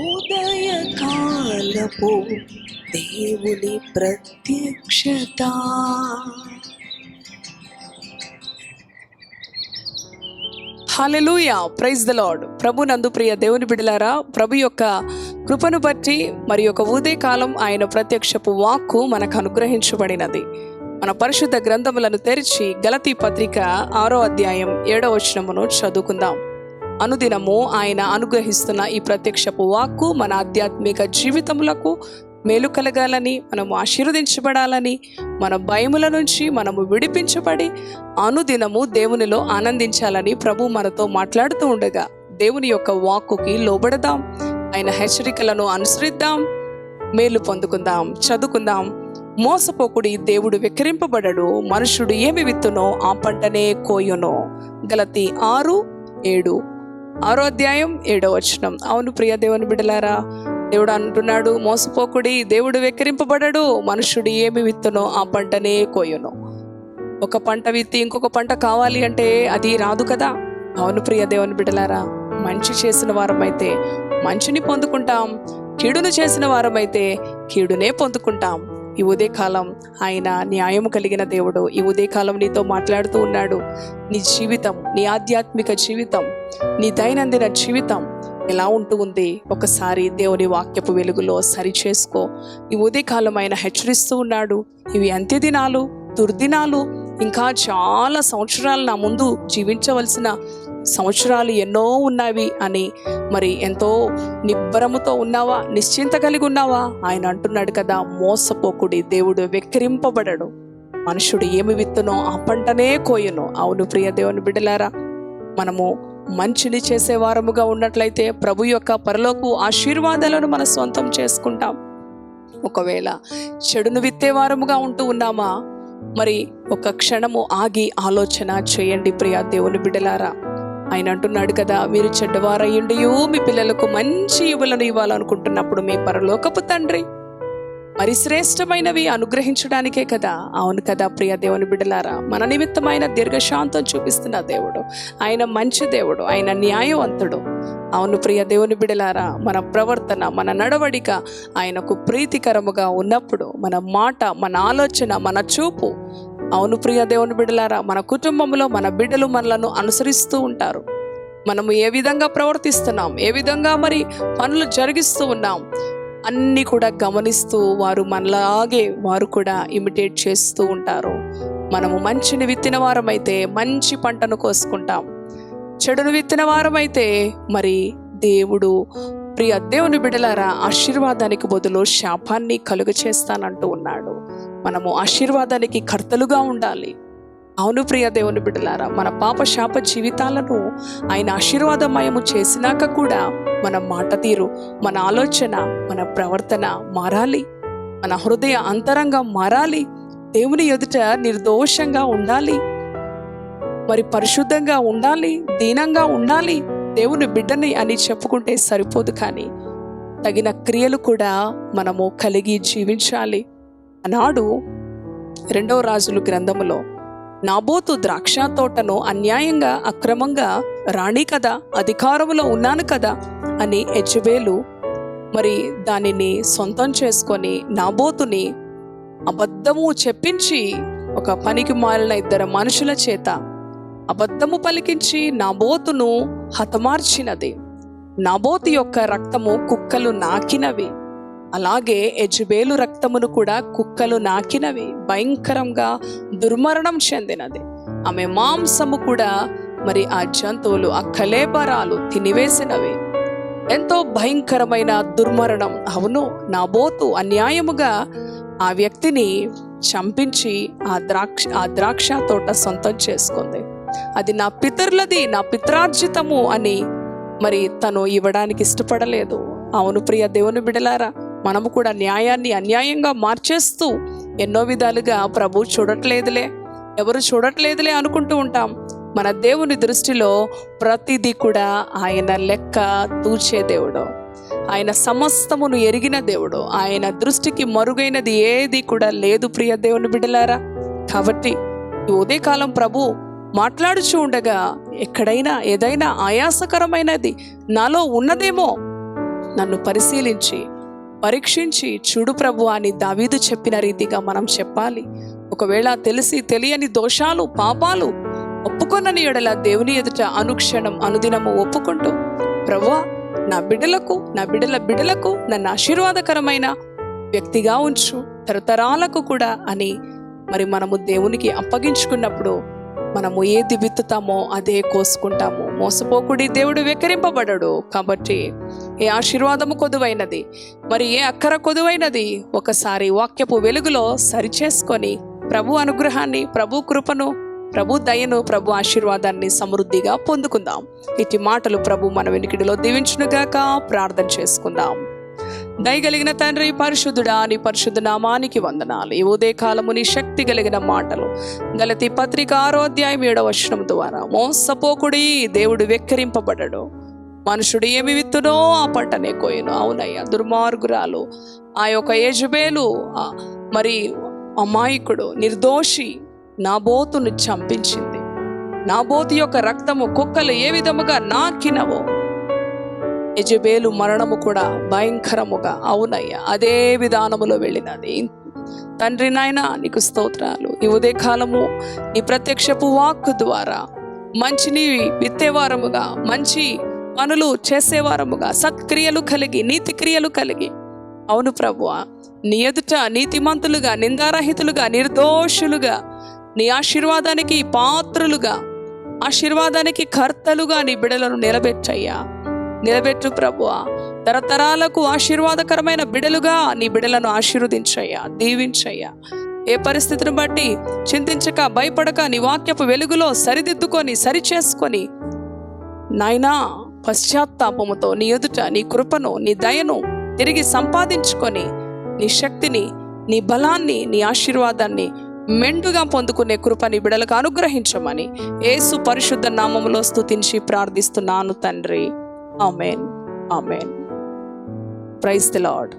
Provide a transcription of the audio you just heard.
ఉదయకాలపు దేవుని ప్రత్యక్షత. హల్లెలూయా, ప్రైజ్ ద లార్డ్. ప్రభు నందు ప్రియ దేవుని బిడ్డలారా, ప్రభు యొక్క కృపను బట్టి మరి యొక్క ఉదయకాలం ఆయన ప్రత్యక్షపు వాక్కు మనకు అనుగ్రహించబడినది. మన పరిశుద్ధ గ్రంథములను తెరిచి గలతీ పత్రిక 6వ అధ్యాయం 7వ వచనమును చదువుకుందాం. అనుదినము ఆయన అనుగ్రహిస్తున్న ఈ ప్రత్యక్షపు వాక్కు మన ఆధ్యాత్మిక జీవితములకు మేలు కలగాలని, మనము ఆశీర్వదించబడాలని, మన భయముల నుంచి మనము విడిపించబడి అనుదినము దేవునిలో ఆనందించాలని ప్రభు మనతో మాట్లాడుతూ ఉండగా దేవుని యొక్క వాక్కుకి లోబడదాం, ఆయన హెచ్చరికలను అనుసరిద్దాం, మేలు పొందుకుందాం. చదువుకుందాం. మోసపోకుడి, దేవుడు వెక్కిరింపబడడు, మనుషుడు ఏమి విత్తునో ఆ పంటనే కోయునో. గలతీ 6:7, 6వ అధ్యాయం 7వ వచనం. అవును ప్రియ దేవుని బిడ్డలారా, దేవుడు అంటున్నాడు, మోసపోకుడి, దేవుడు వెక్కిరింపబడడు, మనుషుడు ఏమి విత్తునో ఆ పంటనే కోయును. ఒక పంట విత్తి ఇంకొక పంట కావాలి అంటే అది రాదు కదా. అవును ప్రియ దేవుని బిడ్డలారా, మంచి చేసిన వారమైతే మంచిని పొందుకుంటాం, కీడును చేసిన వారమైతే కీడునే పొందుకుంటాం. ఈ ఉదయకాలం ఆయన న్యాయము కలిగిన దేవుడు. ఈ ఉదయకాలం నీతో మాట్లాడుతూ ఉన్నాడు. నీ జీవితం, నీ ఆధ్యాత్మిక జీవితం, నీ దైనందిన జీవితం ఎలా ఉంటూ ఉంది, ఒకసారి దేవుని వాక్యపు వెలుగులో సరి చేసుకో. ఈ ఉదయకాలం ఆయన హెచ్చరిస్తూ ఉన్నాడు. ఇవి అంత్యదినాలు, దుర్దినాలు, ఇంకా చాలా సంవత్సరాలు నా ముందు జీవించవలసిన సంవత్సరాలు ఎన్నో ఉన్నవి అని. మరి ఎంతో నిబ్బరముతో ఉన్నావా, నిశ్చింత కలిగి ఉన్నావా? ఆయన అంటున్నాడు కదా, మోసపోకుడి, దేవుడు వెక్కిరింపబడడు, మనుషుడు ఏమి విత్తునో ఆ పంటనే కోయును. అవును ప్రియ దేవుని బిడ్డలారా, మనము మంచిని చేసే వారముగా ఉన్నట్లయితే ప్రభు యొక్క పరలోకపు ఆశీర్వాదాలను మన సొంతం చేసుకుంటాం. ఒకవేళ చెడును విత్తే వారముగా ఉంటూ ఉన్నామా, మరి ఒక క్షణము ఆగి ఆలోచన చేయండి ప్రియ దేవుని బిడ్డలారా. ఆయన అంటున్నాడు కదా, మీరు చెడ్డవారయ్యుండియు మీ పిల్లలకు మంచి ఇవ్వలను ఇవ్వాలనుకుంటున్నప్పుడు మీ పరలోకపు తండ్రి మరి శ్రేష్టమైనవి అనుగ్రహించడానికే కదా. అవును కదా ప్రియ దేవుని బిడ్డలారా, మన నిమిత్తమైన దీర్ఘశాంతం చూపిస్తున్న దేవుడు, ఆయన మంచి దేవుడు, ఆయన న్యాయవంతుడు. అవును ప్రియ దేవుని బిడ్డలారా, మన ప్రవర్తన, మన నడవడిక ఆయనకు ప్రీతికరముగా ఉన్నప్పుడు మన మాట, మన ఆలోచన, మన చూపు, అవును ప్రియ దేవుని బిడ్డలారా, మన కుటుంబంలో మన బిడ్డలు మనలను అనుసరిస్తూ ఉంటారు. మనము ఏ విధంగా ప్రవర్తిస్తున్నాం, ఏ విధంగా మరి పనులు జరిగిస్తూ ఉన్నాం అన్నీ కూడా గమనిస్తూ వారు మనలాగే వారు కూడా ఇమిటేట్ చేస్తూ ఉంటారు. మనము మంచిని విత్తిన వారమైతే మంచి పంటను కోసుకుంటాం, చెడును విత్తిన వారమైతే మరి దేవుడు ప్రియ దేవుని బిడ్డలారా ఆశీర్వాదానికి బదులు శాపాన్ని కలుగ చేస్తానంటూ ఉన్నాడు. మనము ఆశీర్వాదానికి కర్తలుగా ఉండాలి. అవును ప్రియ దేవుని బిడ్డలారా, మన పాప శాప జీవితాలను ఆయన ఆశీర్వాదమయము చేసినాక కూడా మన మాట తీరు, మన ఆలోచన, మన ప్రవర్తన మారాలి. మన హృదయ అంతరంగం మారాలి. దేవుని ఎదుట నిర్దోషంగా ఉండాలి, మరి పరిశుద్ధంగా ఉండాలి, దీనంగా ఉండాలి. దేవుని బిడ్డని అని చెప్పుకుంటే సరిపోదు, కానీ తగిన క్రియలు కూడా మనము కలిగి జీవించాలి. ఆనాడు 2వ రాజులు గ్రంథములో నాబోతు ద్రాక్ష తోటను అన్యాయంగా అక్రమంగా రాణి కదా, అధికారములో ఉన్నాను కదా అని యెజెబెలు మరి దానిని సొంతం చేసుకొని నాబోతుని అబద్ధము చెప్పించి ఒక పనికి మాలిన 2 మనుషుల చేత అబద్ధము పలికించి నాబోతును హతమార్చినది. నాబోతు యొక్క రక్తము కుక్కలు నాకినవి, అలాగే యెజెబెలు రక్తమును కూడా కుక్కలు నాకినవి, భయంకరంగా దుర్మరణం చెందినది. ఆమె మాంసము కూడా మరి ఆ జంతువులు, ఆ కళేబరాలు తినివేసినవి. ఎంతో భయంకరమైన దుర్మరణం. అవును, నాబోతు అన్యాయముగా ఆ వ్యక్తిని చంపించి ఆ ద్రాక్ష తోట సొంతం చేసుకుంది. అది నా పితరులది, నా పిత్రార్జితము అని మరి తను ఇవ్వడానికి ఇష్టపడలేదు. అవును ప్రియ దేవుని బిడ్డలారా, మనము కూడా న్యాయాన్ని అన్యాయంగా మార్చేస్తూ ఎన్నో విధాలుగా ప్రభు చూడట్లేదులే, ఎవరు చూడట్లేదులే అనుకుంటూ ఉంటాం. మన దేవుని దృష్టిలో ప్రతిదీ కూడా ఆయన లెక్క తూచే దేవుడు, ఆయన సమస్తమును ఎరిగిన దేవుడు. ఆయన దృష్టికి మరుగైనది ఏది కూడా లేదు ప్రియ దేవుని బిడ్డలారా. కాబట్టి ఈ ఉదయకాలం ప్రభు మాట్లాడుచూ ఉండగా ఎక్కడైనా ఏదైనా ఆయాసకరమైనది నాలో ఉన్నదేమో, నన్ను పరిశీలించి పరీక్షించి చూడు ప్రభు అని దావీదు చెప్పిన రీతిగా మనం చెప్పాలి. ఒకవేళ తెలిసి తెలియని దోషాలు పాపాలు ఒప్పుకొనని ఎడల దేవుని ఎదుట అనుక్షణం అనుదినము ఒప్పుకుంటూ, ప్రభువా నా బిడ్డలకు నన్ను ఆశీర్వాదకరమైన వ్యక్తిగా ఉంచు తరతరాలకు కూడా అని మరి మనము దేవునికి అప్పగించుకున్నప్పుడు మనము ఏది విత్తుతామో అదే కోసుకుంటాము. మోసపోకుడి, దేవుడు వెక్కిరింపబడడు. కాబట్టి ఏ ఆశీర్వాదము కొదువైనది, మరి ఏ అక్కర కొదువైనది ఒకసారి వాక్యపు వెలుగులో సరిచేసుకొని ప్రభు అనుగ్రహాన్ని, ప్రభు కృపను, ప్రభు దయను, ప్రభు ఆశీర్వాదాన్ని సమృద్ధిగా పొందుకుందాం. ఇటు మాటలు ప్రభు మన వెనుకడిలో దీవించునుగాక. ప్రార్థన చేసుకుందాం. దయగలిగిన తండ్రి, పరిశుద్ధుడా, నీ పరిశుద్ధ నామానికి వందనాలు. ఈ ఉదయకాలము నీ శక్తి కలిగిన మాటలు గలతీ పత్రిక 6వ అధ్యాయం 7వ వచనం ద్వారా, మోసపోకుడి, దేవుడు వెక్కిరింపబడడు, మనుషుడు ఏమి విత్తునో ఆ పంటనే కోయును. అవునయ్యా, దుర్మార్గురాలు ఆ యొక్క యెజబేలు, మరి అమాయకుడు నిర్దోషి నాబోతును చంపించింది. నాబోతు యొక్క రక్తము కుక్కలు ఏ విధముగా నాకినవో యెజబేలు మరణము కూడా భయంకరముగా, అవునయ్యా, అదే విధానములో వెళ్ళినది. తండ్రి నాయన నీకు స్తోత్రాలు. ఈ ఉదయకాలము నీ ప్రత్యక్షపు వాక్కు ద్వారా మంచిని విత్తేవారముగా, మంచి పనులు చేసేవారముగా, సత్క్రియలు కలిగి, నీతి క్రియలు కలిగి, అవును ప్రభువా, నీ ఎదుట నీతిమంతులుగా, నిందారహితులుగా, నిర్దోషులుగా, నీ ఆశీర్వాదానికి పాత్రులుగా, ఆశీర్వాదానికి కర్తలుగా నీ బిడ్డలను నిలబెట్టు ప్రభువా. తరతరాలకు ఆశీర్వాదకరమైన బిడ్డలుగా నీ బిడ్డలను ఆశీర్వదించయ్యా, దీవించయ్యా. ఏ పరిస్థితిని బట్టి చింతించక, భయపడక, నీ వాక్యపు వెలుగులో సరిదిద్దుకొని, సరిచేసుకొని నాయనా పశ్చాత్తాపముతో నీ ఎదుట నీ కృపను, నీ దయను తిరిగి సంపాదించుకొని నీ శక్తిని, నీ బలాన్ని, నీ ఆశీర్వాదాన్ని మెండుగా పొందుకునే కృపని బిడలకు అనుగ్రహించమని యేసు పరిశుద్ధ నామములో స్తుతించి ప్రార్థిస్తున్నాను తండ్రి. Amen, amen. Praise the lord.